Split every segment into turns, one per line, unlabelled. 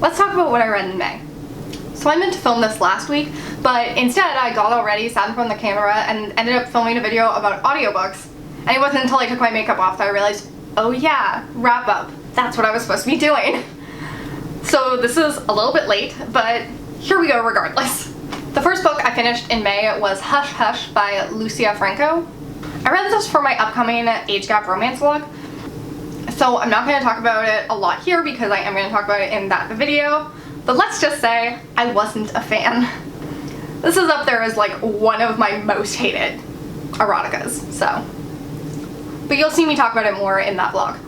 let's talk about what I read in May. So I meant to film this last week, but instead I got all ready, sat in front of the camera, and ended up filming a video about audiobooks. And it wasn't until I took my makeup off that I realized, oh yeah, wrap up. That's what I was supposed to be doing. So this is a little bit late, but here we go regardless. The first book I finished in May was Hush Hush by Lucia Franco. I read this for my upcoming age gap romance vlog, so I'm not going to talk about it a lot here because I am going to talk about it in that video, but let's just say I wasn't a fan. This is up there as like one of my most hated eroticas, so. But you'll see me talk about it more in that vlog.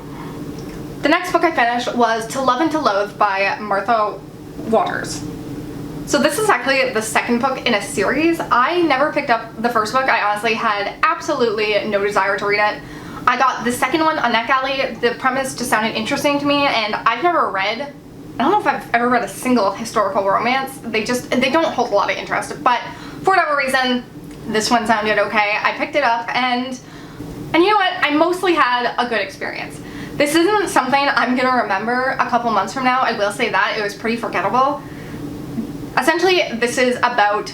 The next book I finished was To Love and to Loathe by Martha Waters. So this is actually the second book in a series. I never picked up the first book. I honestly had absolutely no desire to read it. I got the second one on NetGalley. The premise just sounded interesting to me, and I've never read, I don't know if I've ever read a single historical romance. They don't hold a lot of interest, but for whatever reason, this one sounded okay. I picked it up, and you know what? I mostly had a good experience. This isn't something I'm gonna remember a couple months from now. I will say that. It was pretty forgettable. Essentially, this is about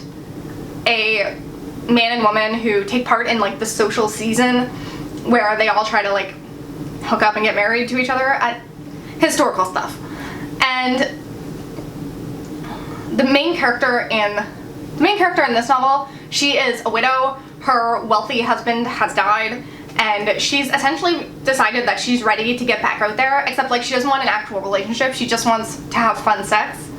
a man and woman who take part in like the social season where they all try to like hook up and get married to each other at historical stuff. And the main character in this novel, she is a widow. Her wealthy husband has died, and she's essentially decided that she's ready to get back out there, except like she doesn't want an actual relationship, she just wants to have fun sex.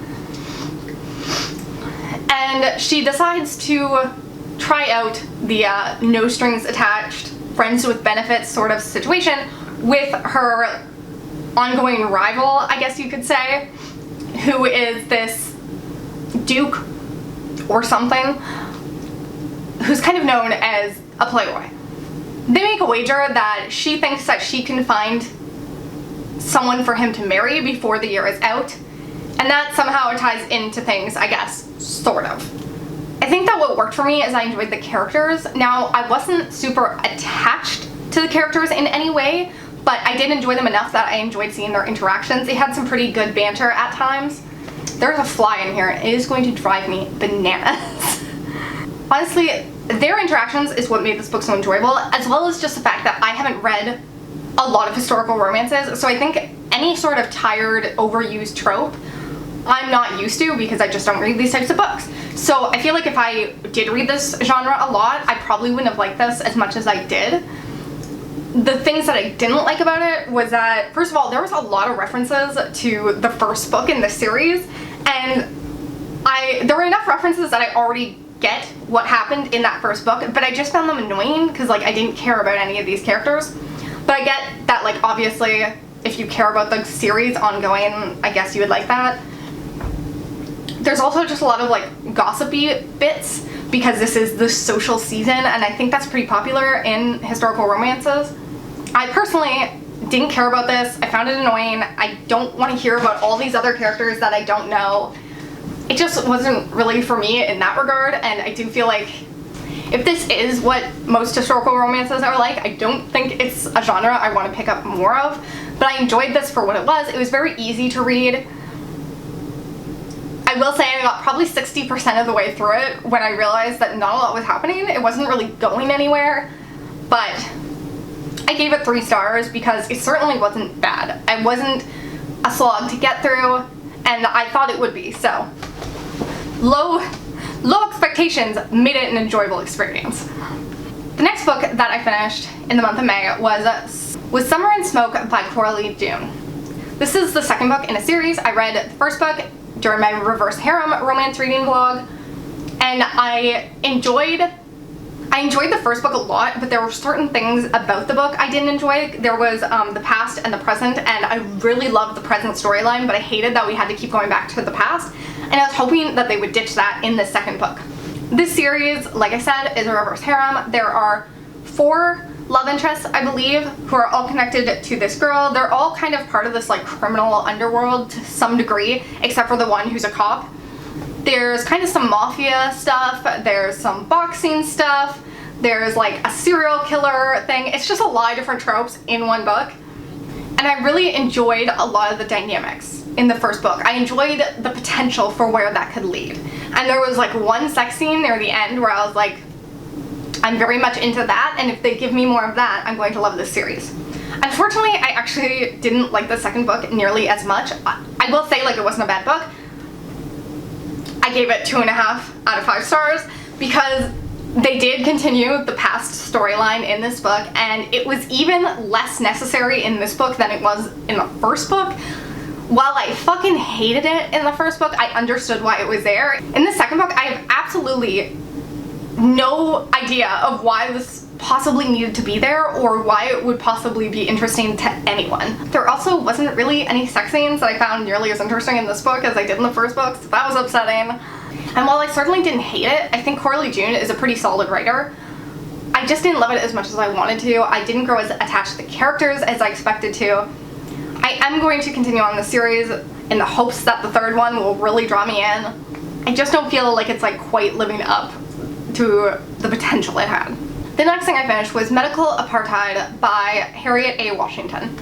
And she decides to try out the no strings attached, friends with benefits sort of situation with her ongoing rival, I guess you could say, who is this duke or something, who's kind of known as a playboy. They make a wager that she thinks that she can find someone for him to marry before the year is out, and that somehow ties into things, I guess, sort of. I think that what worked for me is I enjoyed the characters. Now, I wasn't super attached to the characters in any way, but I did enjoy them enough that I enjoyed seeing their interactions. They had some pretty good banter at times. There's a fly in here, and it is going to drive me bananas. Honestly, their interactions is what made this book so enjoyable, as well as just the fact that I haven't read a lot of historical romances, so I think any sort of tired, overused trope I'm not used to because I just don't read these types of books. So I feel like if I did read this genre a lot, I probably wouldn't have liked this as much as I did. The things that I didn't like about it was that, first of all, there was a lot of references to the first book in the series, and there were enough references that I already get what happened in that first book, but I just found them annoying because like I didn't care about any of these characters. But I get that like obviously if you care about the series ongoing, I guess you would like that. There's also just a lot of like gossipy bits because this is the social season, and I think that's pretty popular in historical romances. I personally didn't care about this. I found it annoying. I don't want to hear about all these other characters that I don't know. It just wasn't really for me in that regard, and I do feel like if this is what most historical romances are like, I don't think it's a genre I want to pick up more of, but I enjoyed this for what it was. It was very easy to read. I will say I got probably 60% of the way through it when I realized that not a lot was happening. It wasn't really going anywhere, but I gave it 3 stars because it certainly wasn't bad. It wasn't a slog to get through, and I thought it would be, so low expectations made it an enjoyable experience. The next book that I finished in the month of May was Summer and Smoke by Coralee June. This is the second book in a series. I read the first book during my reverse harem romance reading vlog, and I enjoyed the first book a lot, but there were certain things about the book I didn't enjoy. There was the past and the present, and I really loved the present storyline, but I hated that we had to keep going back to the past, and I was hoping that they would ditch that in the second book. This series, like I said, is a reverse harem. There are 4 love interests, I believe, who are all connected to this girl. They're all kind of part of this like criminal underworld to some degree, except for the one who's a cop. There's kind of some mafia stuff, there's some boxing stuff, there's like a serial killer thing. It's just a lot of different tropes in one book, and I really enjoyed a lot of the dynamics. in the first book. I enjoyed the potential for where that could lead. And there was like one sex scene near the end where I was like, I'm very much into that, and if they give me more of that, I'm going to love this series. Unfortunately, I actually didn't like the second book nearly as much. I will say, like, it wasn't a bad book. I gave it 2.5 out of 5 stars because they did continue the past storyline in this book, and it was even less necessary in this book than it was in the first book. While I fucking hated it in the first book, I understood why it was there. In the second book, I have absolutely no idea of why this possibly needed to be there or why it would possibly be interesting to anyone. There also wasn't really any sex scenes that I found nearly as interesting in this book as I did in the first book, so that was upsetting. And while I certainly didn't hate it, I think Coralee is a pretty solid writer. I just didn't love it as much as I wanted to. I didn't grow as attached to the characters as I expected to. I am going to continue on the series in the hopes that the third one will really draw me in. I just don't feel like it's like quite living up to the potential it had. The next thing I finished was Medical Apartheid by Harriet A. Washington.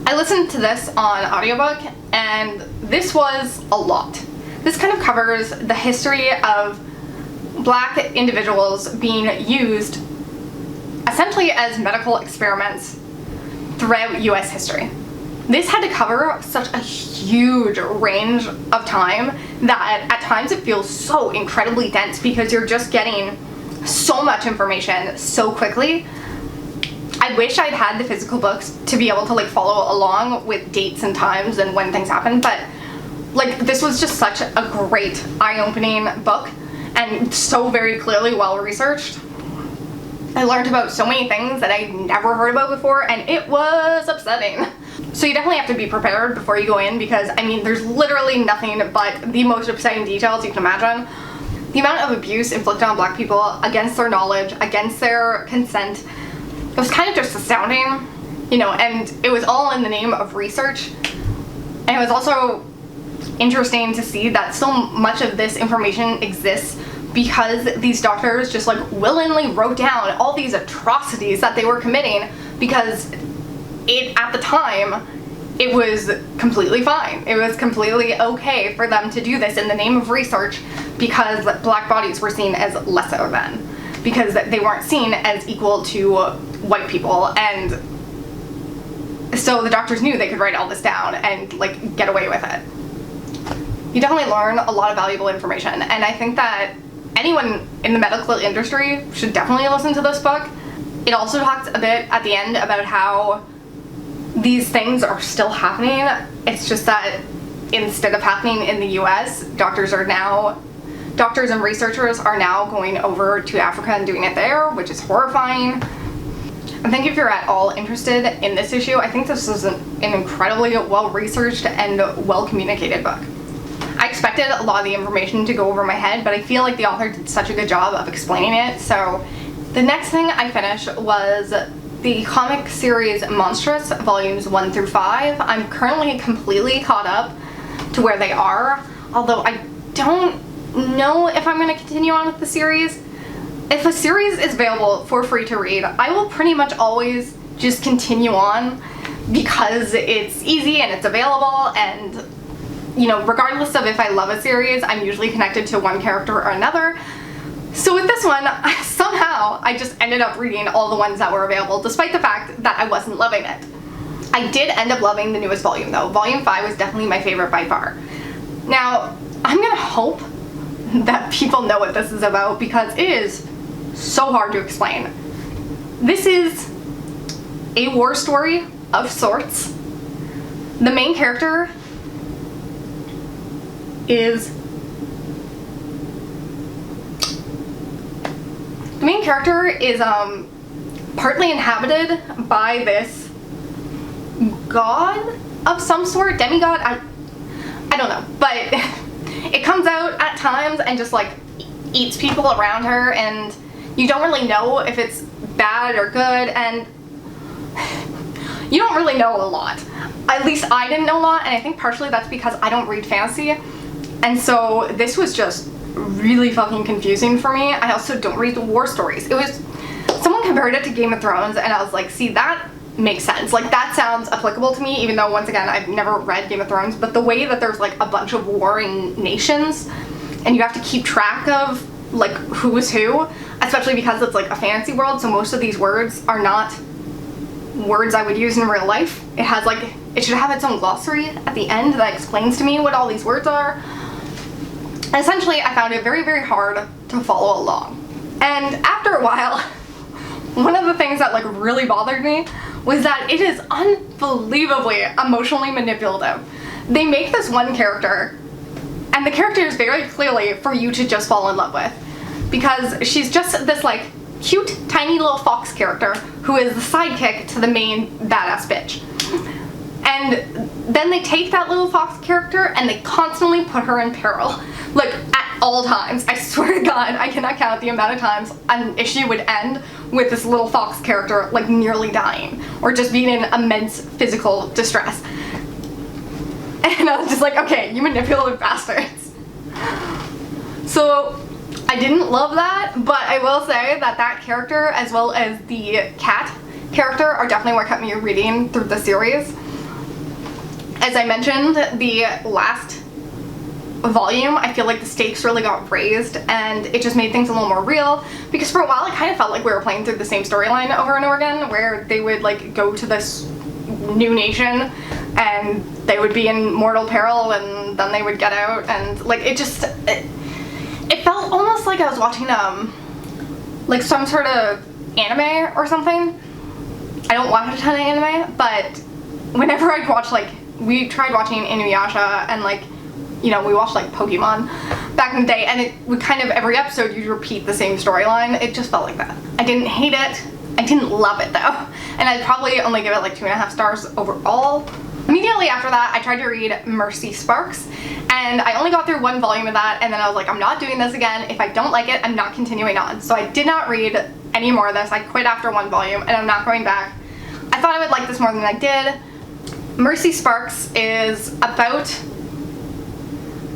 I listened to this on audiobook, and this was a lot. This kind of covers the history of Black individuals being used essentially as medical experiments throughout US history. This had to cover such a huge range of time that at times it feels so incredibly dense because you're just getting so much information so quickly. I wish I'd had the physical books to be able to like follow along with dates and times and when things happen, but like this was just such a great eye-opening book and so very clearly well researched. I learned about so many things that I'd never heard about before, and it was upsetting. So you definitely have to be prepared before you go in because, I mean, there's literally nothing but the most upsetting details you can imagine. The amount of abuse inflicted on Black people against their knowledge, against their consent, it was kind of just astounding, you know, and it was all in the name of research. And it was also interesting to see that so much of this information exists because these doctors just like willingly wrote down all these atrocities that they were committing because at the time it was completely fine. It was completely okay for them to do this in the name of research because Black bodies were seen as lesser than, because they weren't seen as equal to white people, and so the doctors knew they could write all this down and like get away with it. You definitely learn a lot of valuable information, and I think that anyone in the medical industry should definitely listen to this book. It also talks a bit at the end about how these things are still happening. It's just that instead of happening in the US, doctors and researchers are now going over to Africa and doing it there, which is horrifying. I think if you're at all interested in this issue, I think this is an incredibly well-researched and well-communicated book. I expected a lot of the information to go over my head, but I feel like the author did such a good job of explaining it. So the next thing I finished was the comic series Monstress, volumes 1 through 5. I'm currently completely caught up to where they are, although I don't know if I'm going to continue on with the series. If a series is available for free to read, I will pretty much always just continue on because it's easy and it's available, and you know, regardless of if I love a series, I'm usually connected to one character or another. So with this one, somehow I just ended up reading all the ones that were available, despite the fact that I wasn't loving it. I did end up loving the newest volume though. Volume 5 was definitely my favorite by far. Now, I'm gonna hope that people know what this is about because it is so hard to explain. This is a war story of sorts. The main character is partly inhabited by this god of some sort, demigod, I don't know, but it comes out at times and just like eats people around her, and you don't really know if it's bad or good, and you don't really know a lot. At least I didn't know a lot, and I think partially that's because I don't read fantasy. And so this was just really fucking confusing for me. I also don't read the war stories. Someone compared it to Game of Thrones, and I was like, see, that makes sense. Like, that sounds applicable to me, even though, once again, I've never read Game of Thrones, but the way that there's, like, a bunch of warring nations, and you have to keep track of, like, who is who, especially because it's, like, a fantasy world, so most of these words are not words I would use in real life. It has, like, it should have its own glossary at the end that explains to me what all these words are. And essentially, I found it very, very hard to follow along. And after a while, one of the things that, like, really bothered me was that it is unbelievably emotionally manipulative. They make this one character, and the character is very clearly for you to just fall in love with, because she's just this, like, cute, tiny little fox character who is the sidekick to the main badass bitch. And then they take that little fox character and they constantly put her in peril. Like, at all times. I swear to God, I cannot count the amount of times an issue would end with this little fox character, like, nearly dying, or just being in immense physical distress. And I was just like, okay, you manipulative bastards. So, I didn't love that, but I will say that that character, as well as the cat character, are definitely what kept me reading through the series. As I mentioned, the last volume, I feel like the stakes really got raised, and it just made things a little more real, because for a while it kind of felt like we were playing through the same storyline over and over again, where they would, like, go to this new nation and they would be in mortal peril, and then they would get out, and, like, it just, it felt almost like I was watching like some sort of anime or something. I don't watch a ton of anime, but whenever I'd watch, like, we tried watching Inuyasha, and, like, you know, we watched, like, Pokemon back in the day, and it would kind of, every episode you'd repeat the same storyline. It just felt like that. I didn't hate it. I didn't love it, though. And I'd probably only give it, like, 2.5 stars overall. Immediately after that, I tried to read Mercy Sparx, and I only got through 1 volume of that, and then I was like, I'm not doing this again. If I don't like it, I'm not continuing on. So I did not read any more of this. I quit after 1 volume, and I'm not going back. I thought I would like this more than I did. Mercy Sparx is about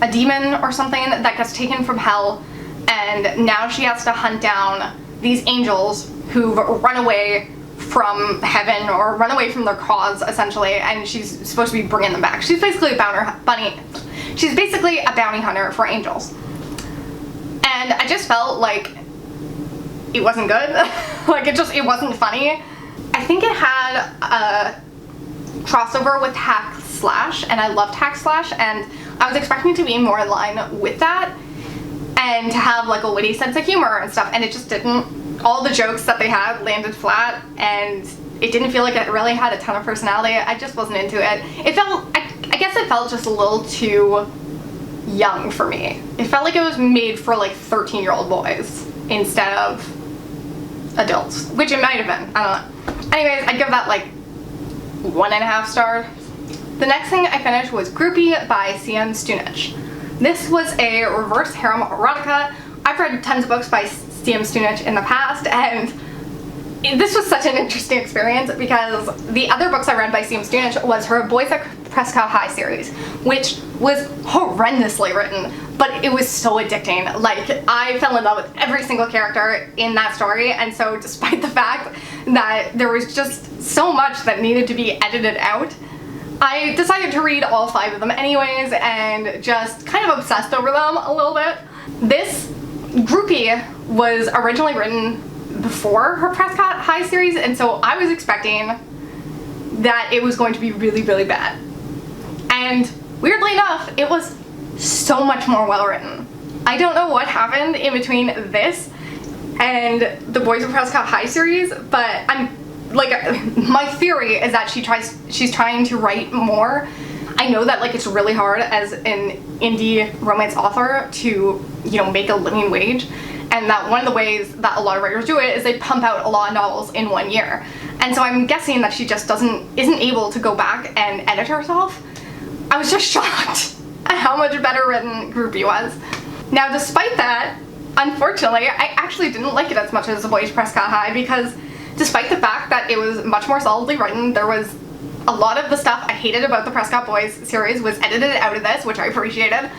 a demon or something that gets taken from hell, and now she has to hunt down these angels who've run away from heaven, or run away from their cause, essentially, and she's supposed to be bringing them back. She's basically a she's basically a bounty hunter for angels. And I just felt like it wasn't good. Like, it wasn't funny. I think it had a crossover with Hack Slash, and I loved Hack Slash, and I was expecting to be more in line with that and to have, like, a witty sense of humor and stuff, and it just didn't. All the jokes that they had landed flat, and it didn't feel like it really had a ton of personality. I just wasn't into it. It felt, I guess it felt just a little too young for me. It felt like it was made for, like, 13-year-old boys instead of adults, which it might have been. I don't know. Anyways, I'd give that, like, 1.5 stars. The next thing I finished was Groupie by CM Stunich. This was a reverse harem erotica. I've read tons of books by CM Stunich in the past, and this was such an interesting experience because the other books I read by CM Stunich was her Boys at Prescott High series, which was horrendously written, but it was so addicting. Like, I fell in love with every single character in that story, and so despite the fact that there was just so much that needed to be edited out, I decided to read all 5 of them anyways, and just kind of obsessed over them a little bit. This Groupie was originally written before her Prescott High series, and so I was expecting that it was going to be really, really bad. And weirdly enough, it was so much more well written. I don't know what happened in between this and the Boys of Prescott High series, but my theory is that she's trying to write more. I know that, like, it's really hard as an indie romance author to, you know, make a living wage, and that one of the ways that a lot of writers do it is they pump out a lot of novels in 1 year. And so I'm guessing that she just isn't able to go back and edit herself. I was just shocked at how much better written Groupie was. Now, despite that, unfortunately, I actually didn't like it as much as The Boys Prescott High, because despite the fact that it was much more solidly written, there was a lot of the stuff I hated about the Prescott Boys series was edited out of this, which I appreciated.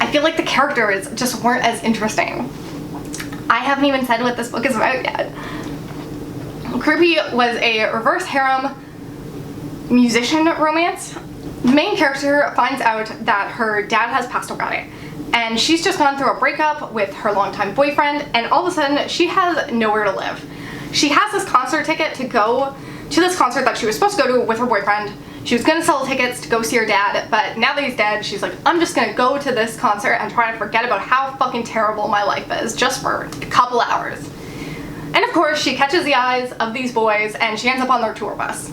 I feel like the characters just weren't as interesting. I haven't even said what this book is about yet. Groupie was a reverse harem musician romance. The main character finds out that her dad has passed away, and she's just gone through a breakup with her longtime boyfriend, and all of a sudden she has nowhere to live. She has this concert ticket to go to this concert that she was supposed to go to with her boyfriend. She was gonna sell tickets to go see her dad, but now that he's dead, she's like, I'm just gonna go to this concert and try to forget about how fucking terrible my life is, just for a couple hours. And of course, she catches the eyes of these boys, and she ends up on their tour bus.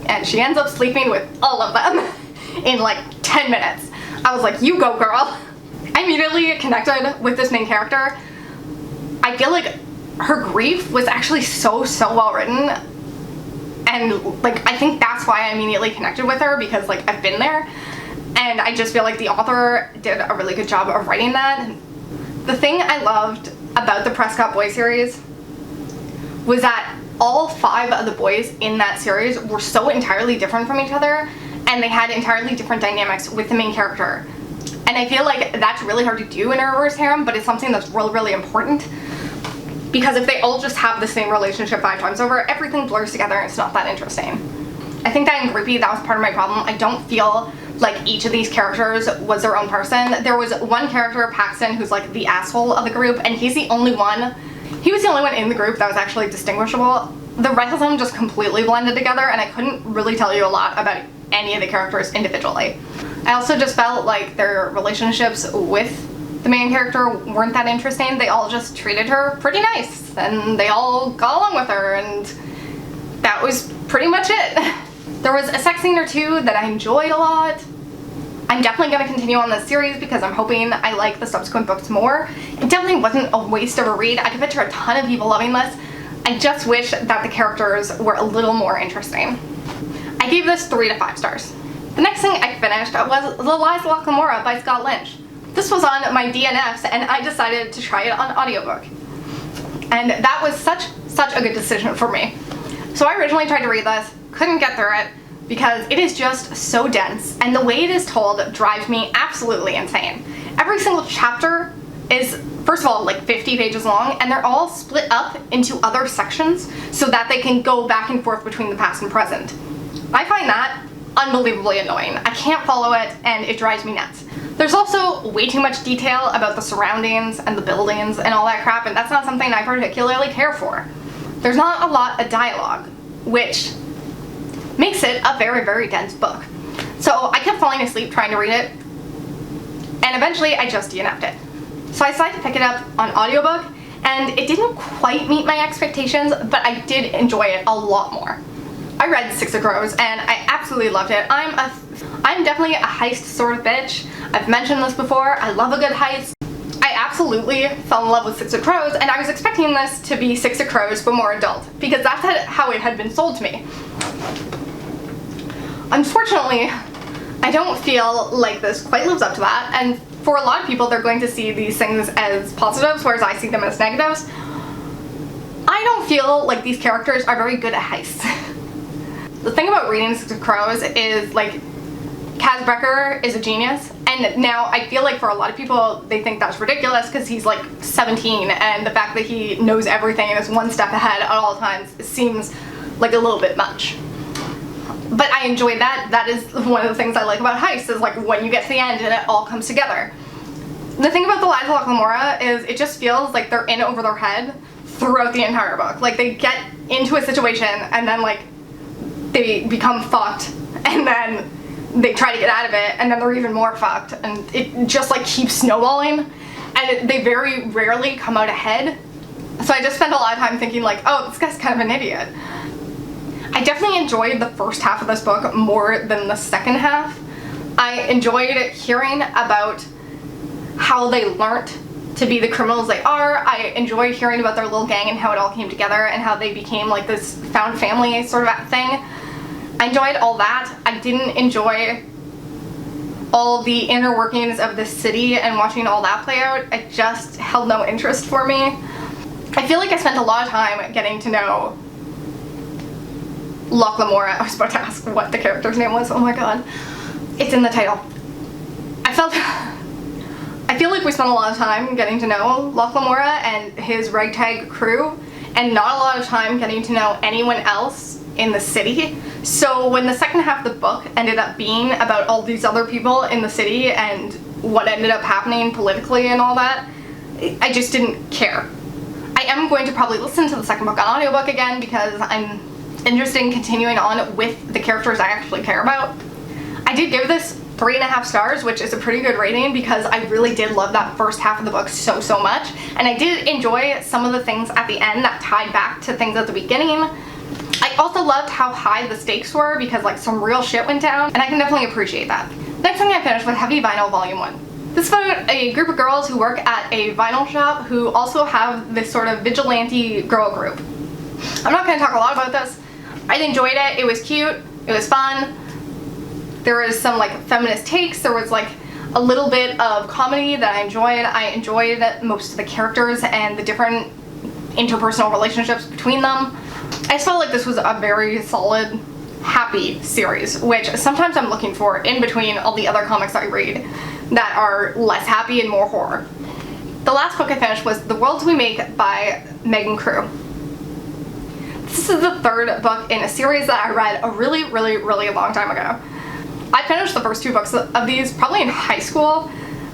And she ends up sleeping with all of them in like 10 minutes. I was like, you go, girl. I immediately connected with this main character. I feel like her grief was actually so well written, and like I think that's why I immediately connected with her, because like I've been there, and I just feel like the author did a really good job of writing that. The thing I loved about the Prescott Boys series was that all 5 of the boys in that series were so entirely different from each other, and they had entirely different dynamics with the main character. And I feel like that's really hard to do in a reverse harem, but it's something that's really important, because if they all just have the same relationship 5 times over, everything blurs together and it's not that interesting. I think that in Groupie, that was part of my problem. I don't feel like each of these characters was their own person. There was one character, Paxton, who's like the asshole of the group, and he's the only one. He was the only one in the group that was actually distinguishable. The rest of them just completely blended together, and I couldn't really tell you a lot about any of the characters individually. I also just felt like their relationships with the main character weren't that interesting. They all just treated her pretty nice, and they all got along with her, and that was pretty much it. There was a sex scene or two that I enjoyed a lot. I'm definitely going to continue on this series because I'm hoping I like the subsequent books more. It definitely wasn't a waste of a read. I could picture a ton of people loving this. I just wish that the characters were a little more interesting. I gave this 3 to 5 stars. The next thing I finished was Loathe, Lamora by Scott Lynch. This was on my DNFs, and I decided to try it on audiobook. And that was such a good decision for me. So I originally tried to read this, couldn't get through it, because it is just so dense, and the way it is told drives me absolutely insane. Every single chapter is, first of all, like 50 pages long, and they're all split up into other sections so that they can go back and forth between the past and present. I find that unbelievably annoying. I can't follow it, and it drives me nuts. There's also way too much detail about the surroundings and the buildings and all that crap, and that's not something I particularly care for. There's not a lot of dialogue, which makes it a very dense book. So I kept falling asleep trying to read it, and eventually I just DNF'd it. So I decided to pick it up on audiobook, and it didn't quite meet my expectations, but I did enjoy it a lot more. I read Six of Crows, and I absolutely loved it. I'm definitely a heist sort of bitch. I've mentioned this before. I love a good heist. I absolutely fell in love with Six of Crows, and I was expecting this to be Six of Crows but more adult, because that's how it had been sold to me. Unfortunately, I don't feel like this quite lives up to that, and for a lot of people they're going to see these things as positives, whereas I see them as negatives. I don't feel like these characters are very good at heists. The thing about reading Six of Crows is, like, Kaz Brekker is a genius, and now I feel like for a lot of people they think that's ridiculous because he's like 17, and the fact that he knows everything and is one step ahead at all times seems like a little bit much. But I enjoyed that. That is one of the things I like about heists, is like when you get to the end and it all comes together. The thing about the Loathe, Lamora is it just feels like they're in over their head throughout the entire book. Like they get into a situation and then like they become fucked, and then they try to get out of it, and then they're even more fucked, and it just like keeps snowballing, and they very rarely come out ahead. So I just spent a lot of time thinking like, oh, this guy's kind of an idiot. I definitely enjoyed the first half of this book more than the second half. I enjoyed hearing about how they learnt to be the criminals they are. I enjoyed hearing about their little gang and how it all came together and how they became like this found family sort of thing. I enjoyed all that. I didn't enjoy all the inner workings of the city and watching all that play out. It just held no interest for me. I feel like I spent a lot of time getting to know Locke Lamora. I was about to ask what the character's name was. Oh my god. It's in the title. I feel like we spent a lot of time getting to know Locke Lamora and his ragtag crew, and not a lot of time getting to know anyone else in the city. So when the second half of the book ended up being about all these other people in the city and what ended up happening politically and all that, I just didn't care. I am going to probably listen to the second book on audiobook again because I'm interested in continuing on with the characters I actually care about. I did give this 3.5 stars, which is a pretty good rating because I really did love that first half of the book so much, and I did enjoy some of the things at the end that tied back to things at the beginning. I also loved how high the stakes were because like some real shit went down, and I can definitely appreciate that. Next thing I finished with Heavy Vinyl Volume 1. This is about a group of girls who work at a vinyl shop who also have this sort of vigilante girl group. I'm not going to talk a lot about this. I enjoyed it. It was cute. It was fun. There was some like feminist takes. There was like a little bit of comedy that I enjoyed. I enjoyed most of the characters and the different interpersonal relationships between them. I just felt like this was a very solid, happy series, which sometimes I'm looking for in between all the other comics I read that are less happy and more horror. The last book I finished was The Worlds We Make by Megan Crewe. This is the third book in a series that I read a really long time ago. I finished the first 2 books of these probably in high school,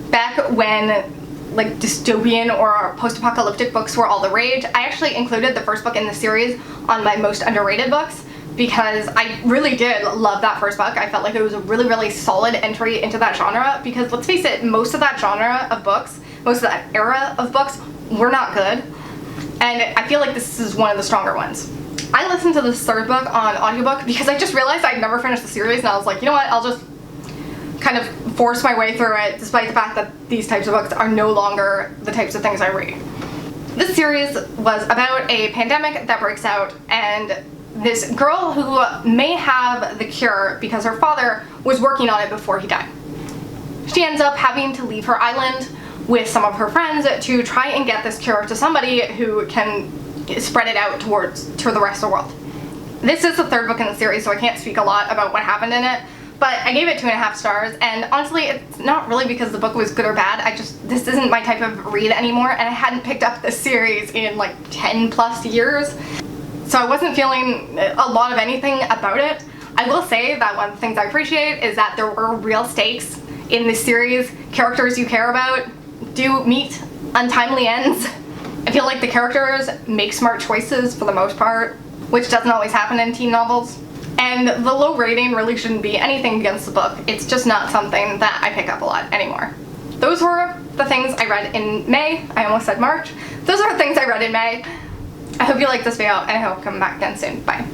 back when like dystopian or post-apocalyptic books were all the rage. I actually included the first book in the series on my most underrated books because I really did love that first book. I felt like it was a really solid entry into that genre because let's face it, most of that genre of books, most of that era of books were not good, and I feel like this is one of the stronger ones. I listened to this third book on audiobook because I just realized I'd never finished the series, and I was like, you know what, I'll just kind of force my way through it despite the fact that these types of books are no longer the types of things I read. This series was about a pandemic that breaks out, and this girl who may have the cure because her father was working on it before he died. She ends up having to leave her island with some of her friends to try and get this cure to somebody who can spread it out to the rest of the world. This is the third book in the series, so I can't speak a lot about what happened in it, but I gave it 2.5 stars, and honestly, it's not really because the book was good or bad. This isn't my type of read anymore, and I hadn't picked up this series in like 10+ years, so I wasn't feeling a lot of anything about it. I will say that one of the things I appreciate is that there were real stakes in this series. Characters you care about do meet untimely ends. I feel like the characters make smart choices for the most part, which doesn't always happen in teen novels. And the low rating really shouldn't be anything against the book. It's just not something that I pick up a lot anymore. Those were the things I read in May. I almost said March. Those are the things I read in May. I hope you liked this video, and I hope you come back again soon. Bye.